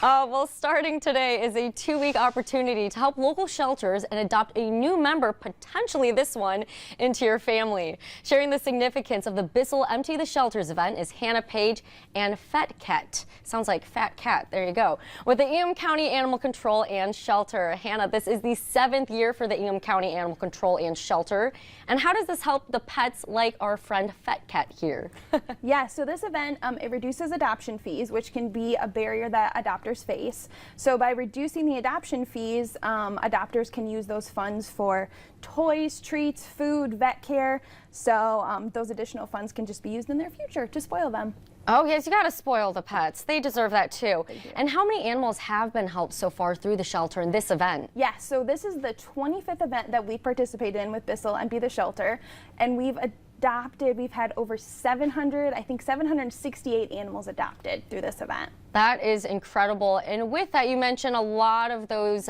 Well, starting today is a 2-week opportunity to help local shelters and adopt a new member, potentially this one, into your family. Sharing the significance of the Bissell Empty the Shelters event is Hannah Page and Fat Cat. Sounds like Fat Cat. There you go. With the County Animal Control and Shelter. Hannah, this is the 7th year for the County Animal Control and Shelter. And how does this help the pets like our friend Fat Cat here? Yeah, so this event, it reduces adoption fees, which can be a barrier that adopters face. So by reducing the adoption fees, adopters can use those funds for toys, treats, food, vet care. So those additional funds can just be used in their future to spoil them. Oh, yes, you got to spoil the pets. They deserve that too. And how many animals have been helped so far through the shelter in this event? Yeah, so this is the 25th event that we participated in with Bissell Empty the Shelter, and we've had over 700, I think 768 animals adopted through this event. That is incredible. And with that, you mentioned a lot of those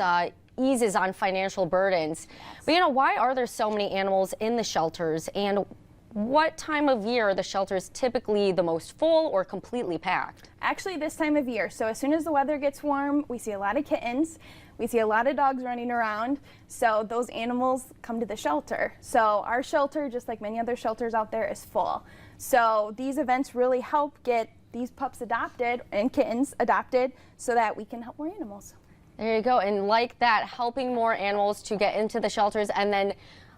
eases on financial burdens. Yes. But why are there so many animals in the shelters, and what time of year are the shelters typically the most full or completely packed? Actually, this time of year. So as soon as the weather gets warm, we see a lot of kittens. We see a lot of dogs running around. So those animals come to the shelter. So our shelter, just like many other shelters out there, is full. So these events really help get these pups adopted and kittens adopted so that we can help more animals. There you go. And like that, helping more animals to get into the shelters, and then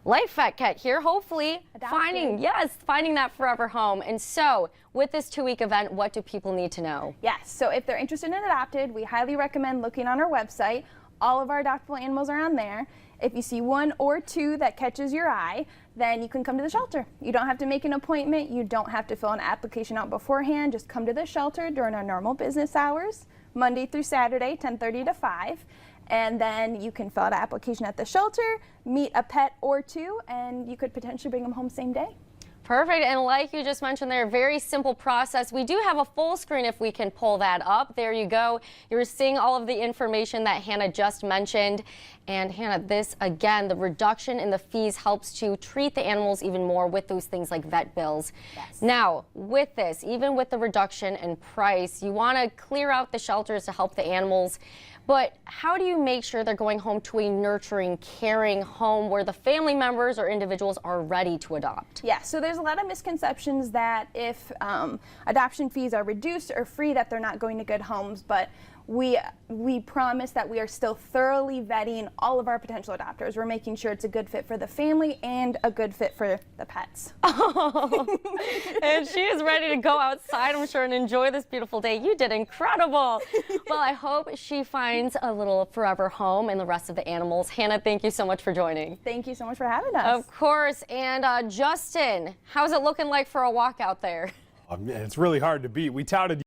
like Fat Cat here, hopefully finding that forever home. And so with this 2-week event, what do people need to know? Yes, so if they're interested in adopted, we highly recommend looking on our website. All of our adoptable animals are on there. If you see one or two that catches your eye, then you can come to the shelter. You don't have to make an appointment. You don't have to fill an application out beforehand. Just come to the shelter during our normal business hours, Monday through Saturday, 10:30 to 5. And then you can fill out an application at the shelter, meet a pet or two, and you could potentially bring them home same day. Perfect. And like you just mentioned there, very simple process. We do have a full screen if we can pull that up. There you go. You're seeing all of the information that Hannah just mentioned. And Hannah, this again, the reduction in the fees helps to treat the animals even more with those things like vet bills. Yes. Now, with this, even with the reduction in price, you want to clear out the shelters to help the animals. But how do you make sure they're going home to a nurturing, caring home where the family members or individuals are ready to adopt? Yeah, so there's a lot of misconceptions that if adoption fees are reduced or free, that they're not going to good homes. But we promise that we are still thoroughly vetting all of our potential adopters. We're making sure it's a good fit for the family and a good fit for the pets. Oh, and she is ready to go outside, I'm sure, and enjoy this beautiful day. You did incredible. Well, I hope she finds a little forever home and the rest of the animals. Hannah, thank you so much for joining. Thank you so much for having us. Of course. And Justin, how's it looking like for a walk out there? It's really hard to beat. We touted